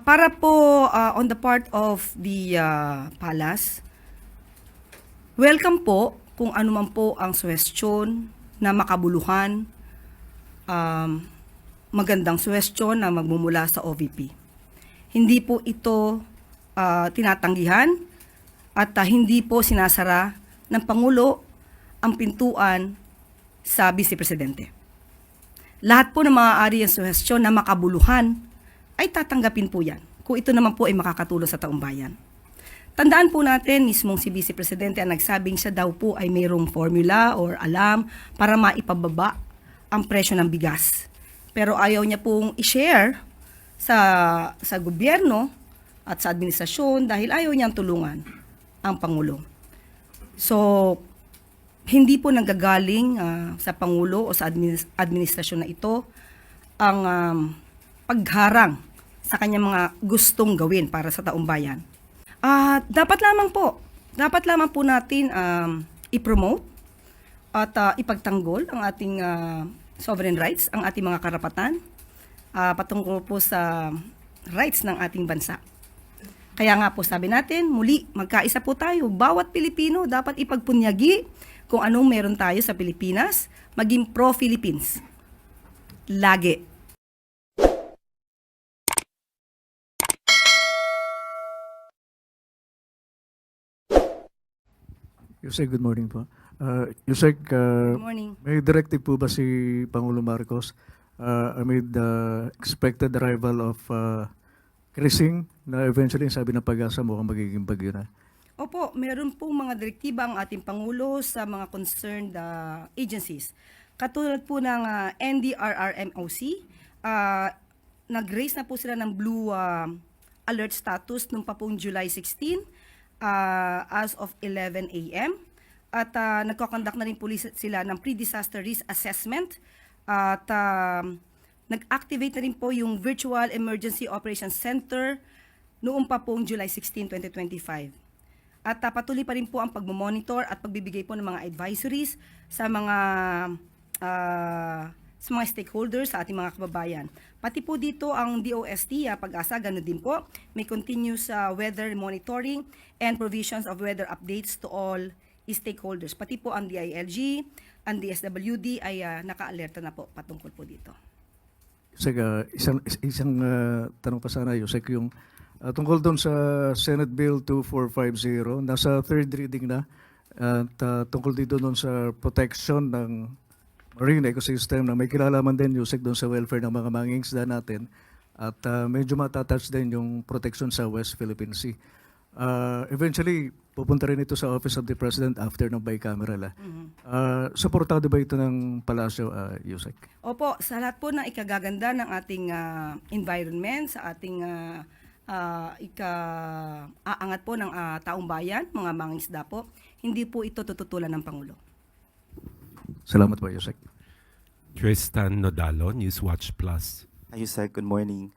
Para po on the part of the palace, welcome po kung ano man po ang suwestyon na makabuluhan, magandang suwestyon na magmumula sa OVP. Hindi po ito tinatanggihan at hindi po sinasara ng Pangulo ang pintuan sa Vice Presidente. Lahat po ng maaari ang suwestyon na makabuluhan ay tatanggapin po yan kung ito naman po ay makakatulong sa taong bayan. Tandaan po natin, mismong si Vice Presidente ang nagsabing siya daw po ay mayroong formula or alam para maipababa ang presyo ng bigas. Pero ayaw niya pong i-share sa gobyerno at sa administrasyon dahil ayaw niyang tulungan ang Pangulo. So, hindi po nanggagaling sa Pangulo o sa administrasyon na ito ang pagharang sa kanyang mga gustong gawin para sa taong bayan. Dapat lamang po natin i-promote at ipagtanggol ang ating sovereign rights, ang ating mga karapatan patungkol po sa rights ng ating bansa. Kaya nga po sabi natin, muli, magkaisa po tayo. Bawat Pilipino dapat ipagpunyagi kung anong meron tayo sa Pilipinas, maging pro-Philippines. Lagi. Yusek, good morning po. Yusek, Good morning. may directive po ba si Pangulo Marcos amid the expected arrival of Krising na eventually sabi ng Pag-asa mukhang magiging bagyo na? Opo, meron pong mga direktiba ang ating Pangulo sa mga concerned agencies. Katulad po ng NDRRMOC, nag-raise na po sila ng blue alert status nung pa pong July 16 as of 11 a.m. At nagko-conduct na rin po sila ng pre-disaster risk assessment at nag-activate na rin po yung Virtual Emergency Operations Center noong pa pong July 16, 2025. At patuloy pa rin po ang pagmomonitor at pagbibigay po ng mga advisories sa mga stakeholders, sa ating mga kababayan. Pati po dito ang DOST, Pag-asa, ganoon din po. May continuous weather monitoring and provisions of weather updates to all stakeholders. Pati po ang DILG, ang DSWD ay naka-alerta na po patungkol po dito. Yusek, isang tanong pa sana, Yusek, yung tungkol doon sa Senate Bill 2450, nasa third reading na, at tungkol dito doon sa protection ng marine ecosystem na may kilalaman din, Yusek, doon sa welfare ng mga mangingisda natin at medyo matatouch din yung protection sa West Philippine Sea. Eventually, pupunta rin ito sa Office of the President after ng bicameral. Suportado ba ito ng Palasyo, Yusek? Opo, sa lahat po ng ikagaganda ng ating environment, sa ating aangat po ng taong bayan, mga mangingisda po, hindi po ito tututulan ng Pangulo. Salamat po, Yusek. Tristan Nodalo, Newswatch Plus. Yusek, good morning.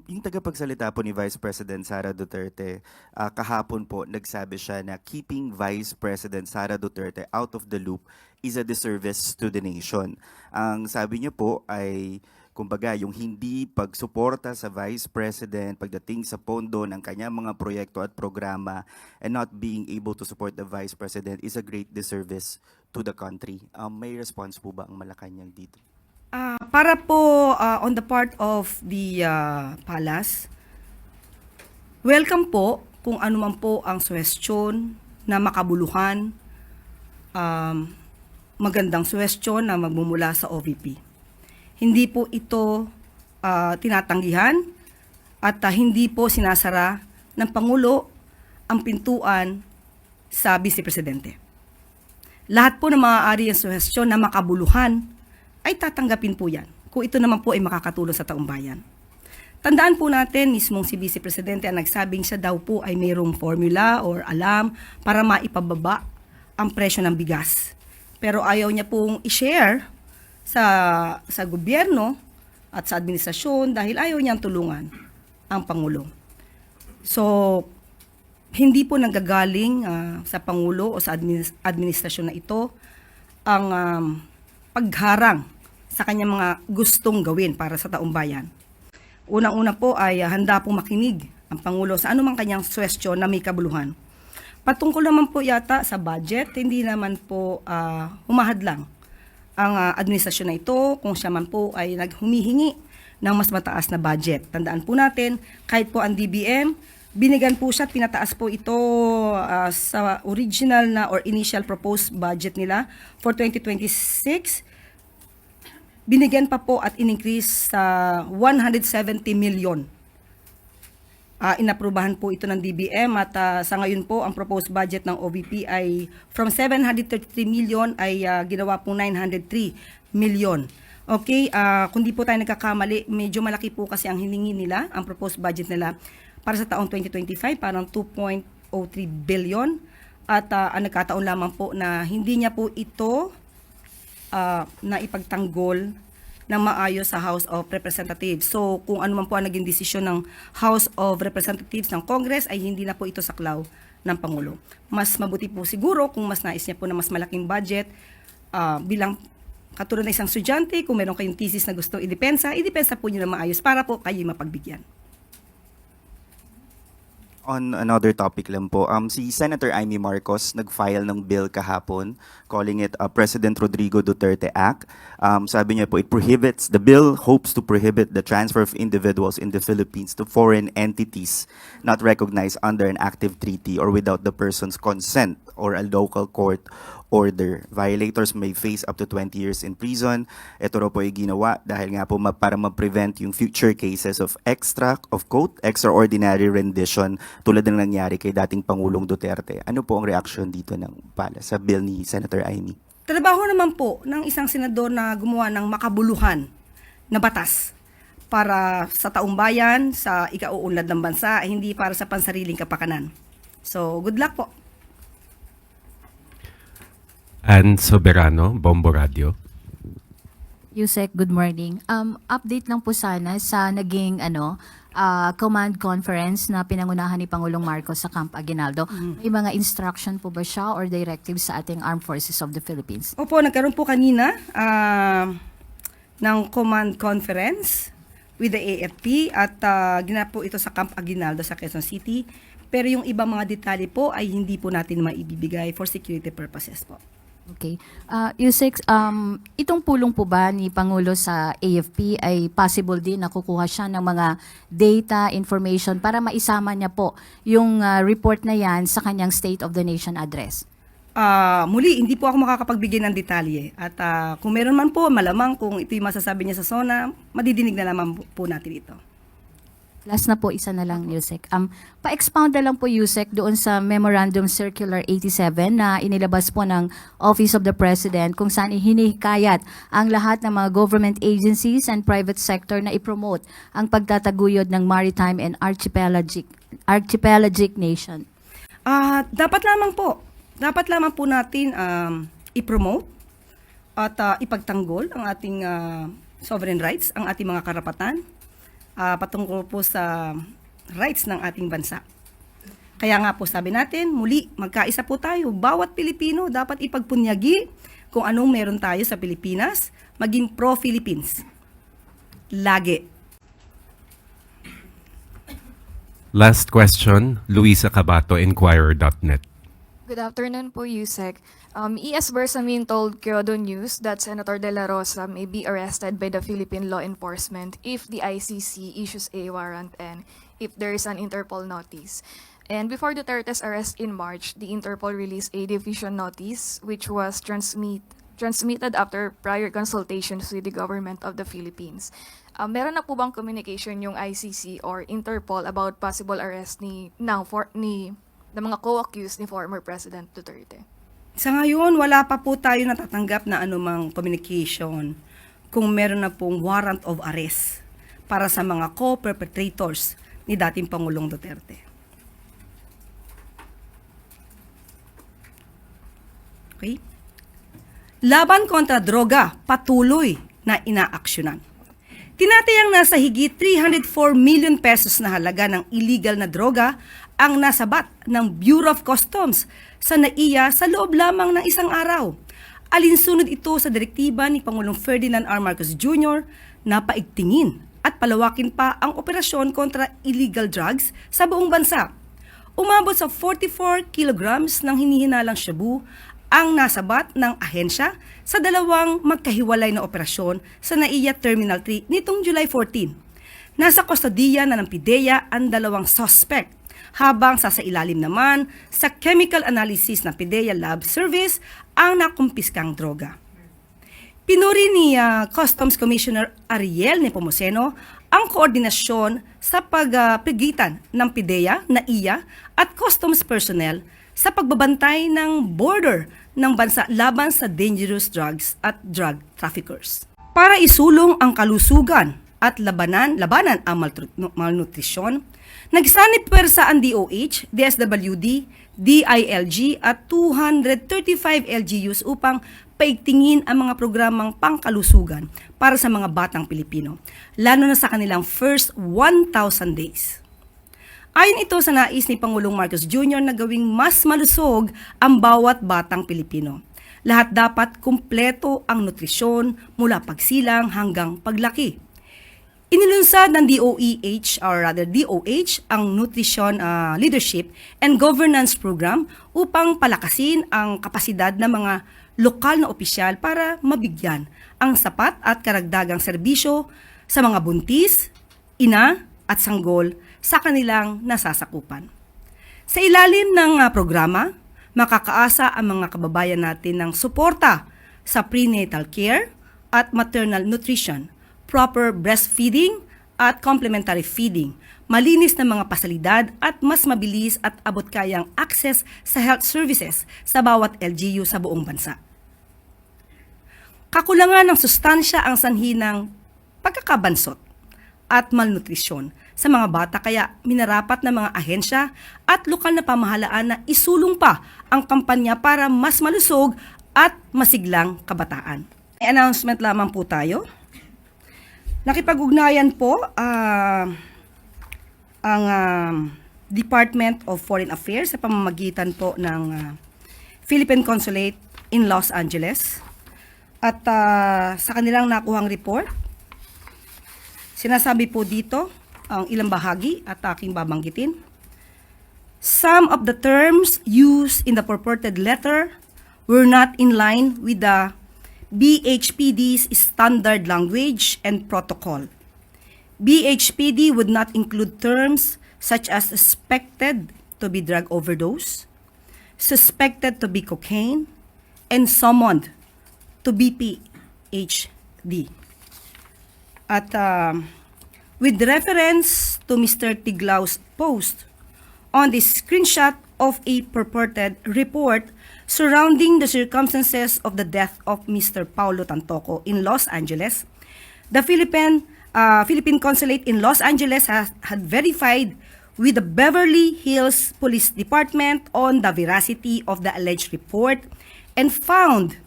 Yung tagapagsalita po ni Vice President Sara Duterte, kahapon po nagsabi siya na keeping Vice President Sara Duterte out of the loop is a disservice to the nation. Ang sabi niya po ay, kumbaga, yung hindi pagsuporta sa Vice President pagdating sa pondo ng kanyang mga proyekto at programa and not being able to support the Vice President is a great disservice to the country. May response po ba ang Malacanang dito? Para po on the part of the palace, welcome po kung ano man po ang suwestyon na makabuluhan, magandang suwestyon na magmumula sa OVP. Hindi po ito tinatanggihan at hindi po sinasara ng Pangulo ang pintuan sa Vice Presidente. Lahat po ng maaari ang suwestyon na makabuluhan ay tatanggapin po yan kung ito naman po ay makakatulong sa taong bayan. Tandaan po natin, mismong si Vice Presidente ang nagsabing siya daw po ay mayroong formula or alam para maipababa ang presyo ng bigas. Pero ayaw niya pong i-share sa gobyerno at sa administrasyon dahil ayaw niyang tulungan ang Pangulo. So, hindi po nanggagaling sa Pangulo o sa administrasyon na ito ang pagharang sa kanyang mga gustong gawin para sa taong bayan. Unang-una po ay handa pong makinig ang Pangulo sa anumang kanyang suwestyon na may kabuluhan. Patungkol naman po yata sa budget, hindi naman po humahadlang ang administrasyon na ito kung siya man po ay naghumihingi ng mas mataas na budget. Tandaan po natin, kahit po ang DBM, binigyan po siya, pinataas po ito sa original na or initial proposed budget nila for 2026. Binigyan pa po at in-increase sa 170 million. Inaprubahan po ito ng DBM at sa ngayon po ang proposed budget ng OVP ay from 733 million ay ginawa po 903 million. Okay, kung di po tayo nagkakamali, medyo malaki po kasi ang hiningi nila, ang proposed budget nila para sa taong 2025, parang 2.03 billion. At ang nagkataon lamang po na hindi niya po ito na ipagtanggol ng maayos sa House of Representatives. So kung ano man po ang naging desisyon ng House of Representatives ng Congress ay hindi na po ito saklaw ng Pangulo. Mas mabuti po siguro kung mas nais niya po na mas malaking budget bilang katulad na isang estudyante, kung meron kayong thesis na gusto idepensa po niyo na maayos para po kayo mapagbigyan. On another topic lang po, si Senator Amy Marcos nag-file ng bill kahapon calling it a President Rodrigo Duterte Act. Sabi niya po, the bill hopes to prohibit the transfer of individuals in the Philippines to foreign entities not recognized under an active treaty or without the person's consent or a local court order. Violators may face up to 20 years in prison. Ito raw po ay ginawa dahil nga po para ma-prevent yung future cases of extraordinary rendition tulad ng nangyari kay dating Pangulong Duterte. Ano po ang reaksyon dito ng pala sa bill ni Senator Amy? Trabaho naman po ng isang senador na gumawa ng makabuluhan na batas para sa taong bayan, sa ikauunlad ng bansa, hindi para sa pansariling kapakanan. So, good luck po. Ann Soberano, Bombo Radio. Yusek, good morning. Update lang po sana sa naging command conference na pinangunahan ni Pangulong Marcos sa Camp Aguinaldo. May mga instruction po ba siya or directives sa ating Armed Forces of the Philippines? Opo, nagkaroon po kanina ng command conference with the AFP at ginap po ito sa Camp Aguinaldo sa Quezon City. Pero yung ibang mga detalye po ay hindi po natin maibibigay for security purposes po. Okay. Yusek, itong pulong po ba ni Pangulo sa AFP ay possible din na kukuha siya ng mga data, information para maisama niya po yung report na yan sa kanyang State of the Nation address? Muli, hindi po ako makakapagbigay ng detalye. At kung meron man po, malamang kung ito yung masasabi niya sa SONA, madidinig na naman po natin ito. Last na po, isa na lang, Yusek. Pa-expound na lang po, Yusek, doon sa Memorandum Circular 87 na inilabas po ng Office of the President kung saan hinihikayat ang lahat ng mga government agencies and private sector na ipromote ang pagtataguyod ng maritime and archipelagic nation. Dapat lamang po natin i-promote at ipagtanggol ang ating sovereign rights, ang ating mga karapatan, patungkol po sa rights ng ating bansa. Kaya nga po sabi natin, muli, magkaisa po tayo. Bawat Pilipino dapat ipagpunyagi kung anong meron tayo sa Pilipinas, maging pro-Philippines. Lagi. Last question, Luisa Cabato, Inquirer.net. Good afternoon po, Yusek. E.S. Bersamin told Kyodo News that Senator De La Rosa may be arrested by the Philippine law enforcement if the ICC issues a warrant and if there is an Interpol notice. And before Duterte's arrest in March, the Interpol released a division notice which was transmitted after prior consultations with the government of the Philippines. Meron na po bang communication yung ICC or Interpol about possible arrest ng mga co-accused ni former President Duterte? Sa ngayon, wala pa po tayo natatanggap na anumang communication kung meron na pong warrant of arrest para sa mga co-perpetrators ni dating Pangulong Duterte. Okay? Laban kontra droga, patuloy na inaaksyonan. Tinatayang nasa higit 304 million pesos na halaga ng illegal na droga ang nasabat ng Bureau of Customs sa NAIA sa loob lamang ng isang araw. Alinsunod ito sa direktiba ni Pangulong Ferdinand R. Marcos Jr. na paigtingin at palawakin pa ang operasyon kontra illegal drugs sa buong bansa. Umabot sa 44 kilograms ng hinihinalang shabu ang nasabat ng ahensya sa dalawang magkahiwalay na operasyon sa NAIA Terminal 3 nitong July 14. Nasa kustodiya na ng PIDEA ang dalawang suspect, habang sasailalim naman sa chemical analysis ng PIDEA Lab Service ang nakumpiskang droga. Pinuri ni Customs Commissioner Ariel Nepomuceno ang koordinasyon sa pagpigitan ng PIDEA, NAIA at customs personnel sa pagbabantay ng border ng bansa laban sa dangerous drugs at drug traffickers. Para isulong ang kalusugan at labanan ang malnutrisyon, nagsanib puwersa ang DOH, DSWD, DILG at 235 LGUs upang paigtingin ang mga programang pangkalusugan para sa mga batang Pilipino, lalo na sa kanilang first 1,000 days. Ayon ito sa nais ni Pangulong Marcos Jr. na gawing mas malusog ang bawat batang Pilipino. Lahat dapat kumpleto ang nutrisyon mula pagsilang hanggang paglaki. Inilunsad ng DOH ang Nutrition Leadership and Governance Program upang palakasin ang kapasidad ng mga lokal na opisyal para mabigyan ang sapat at karagdagang serbisyo sa mga buntis, ina at sanggol sa kanilang nasasakupan. Sa ilalim ng programa, makakaasa ang mga kababayan natin ng suporta sa prenatal care at maternal nutrition, proper breastfeeding at complementary feeding, malinis na mga pasalidad at mas mabilis at abot-kayang access sa health services sa bawat LGU sa buong bansa. Kakulangan ng sustansya ang sanhi ng pagkakabansot at malnutrisyon sa mga bata, kaya minarapat ng mga ahensya at lokal na pamahalaan na isulong pa ang kampanya para mas malusog at masiglang kabataan. May announcement lamang po tayo. Nakipag-ugnayan po ang Department of Foreign Affairs sa pamamagitan po ng Philippine Consulate in Los Angeles. At sa kanilang nakuhang report, sinasabi po dito ang ilang bahagi at aking babanggitin. Some of the terms used in the purported letter were not in line with the BHPD's standard language and protocol. BHPD would not include terms such as suspected to be drug overdose, suspected to be cocaine, and summoned to BPHD. At with reference to Mr. Tiglau's post on the screenshot of a purported report surrounding the circumstances of the death of Mr. Paulo Tantoco in Los Angeles, the Philippine Consulate in Los Angeles had verified with the Beverly Hills Police Department on the veracity of the alleged report and found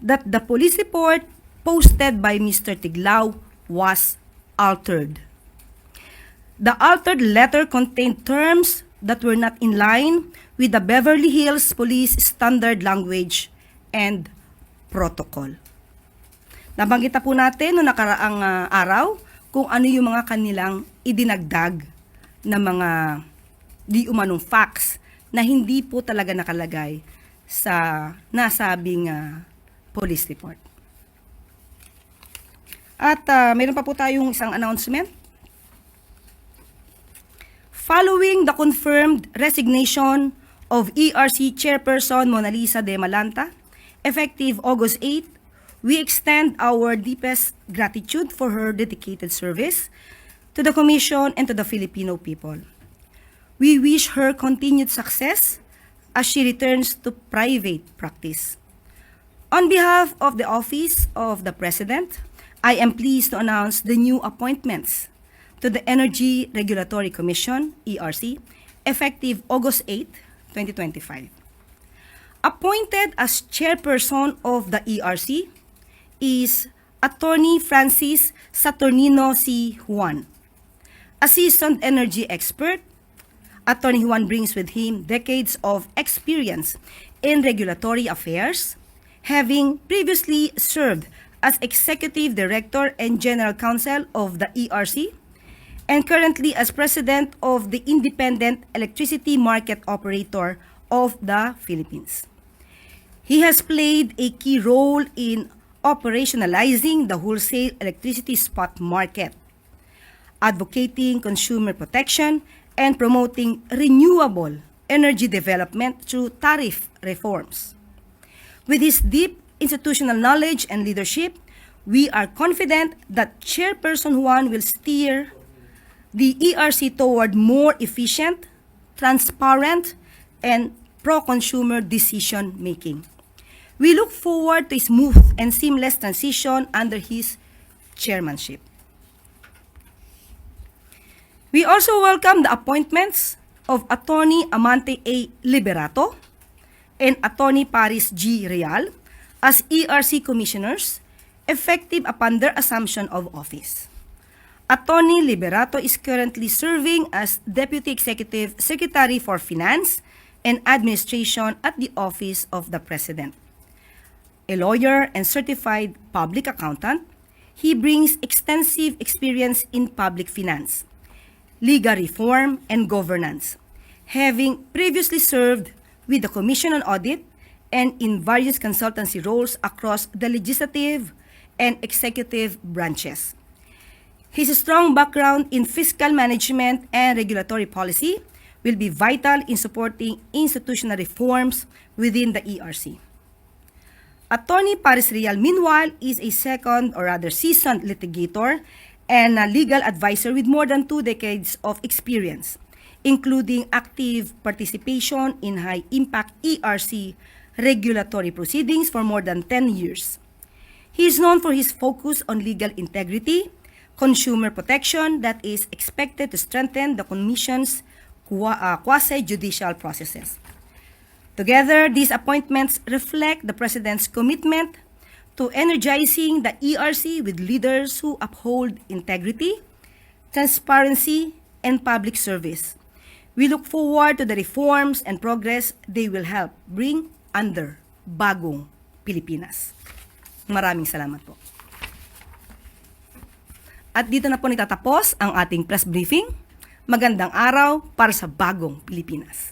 that the police report posted by Mr. Tiglao was altered. The altered letter contained terms that were not in line with the Beverly Hills Police standard language and protocol. Nabanggit na po natin noong nakaraang araw kung ano yung mga kanilang idinagdag na mga di umanong facts na hindi po talaga nakalagay sa nasabing police report. At mayroon pa po tayong isang announcement. Following the confirmed resignation of ERC Chairperson Mona Lisa de Malanta, effective August 8, we extend our deepest gratitude for her dedicated service to the Commission and to the Filipino people. We wish her continued success as she returns to private practice. On behalf of the Office of the President, I am pleased to announce the new appointments to the Energy Regulatory Commission, ERC, effective August 8, 2025. Appointed as chairperson of the ERC is Attorney Francis Saturnino C. Juan. A seasoned energy expert, Attorney Juan brings with him decades of experience in regulatory affairs, having previously served as Executive Director and General Counsel of the ERC, and currently as President of the Independent Electricity Market Operator of the Philippines. He has played a key role in operationalizing the wholesale electricity spot market, advocating consumer protection, and promoting renewable energy development through tariff reforms. With his deep institutional knowledge and leadership, we are confident that Chairperson Juan will steer the ERC toward more efficient, transparent, and pro-consumer decision-making. We look forward to a smooth and seamless transition under his chairmanship. We also welcome the appointments of Attorney Amante A. Liberato and Attorney Paris G. Real as ERC Commissioners effective upon their assumption of office. Attorney Liberato is currently serving as Deputy Executive Secretary for Finance and Administration at the Office of the President. A lawyer and certified public accountant, he brings extensive experience in public finance, legal reform, and governance, having previously served with the Commission on Audit and in various consultancy roles across the legislative and executive branches. His strong background in fiscal management and regulatory policy will be vital in supporting institutional reforms within the ERC. Attorney Paris Real, meanwhile, is a seasoned litigator and a legal advisor with more than 2 decades of experience, including active participation in high-impact ERC regulatory proceedings for more than 10 years. He is known for his focus on legal integrity, consumer protection that is expected to strengthen the Commission's quasi-judicial processes. Together, these appointments reflect the President's commitment to energizing the ERC with leaders who uphold integrity, transparency, and public service. We look forward to the reforms and progress they will help bring under Bagong Pilipinas. Maraming salamat po. At dito na po nitatapos ang ating press briefing. Magandang araw para sa Bagong Pilipinas.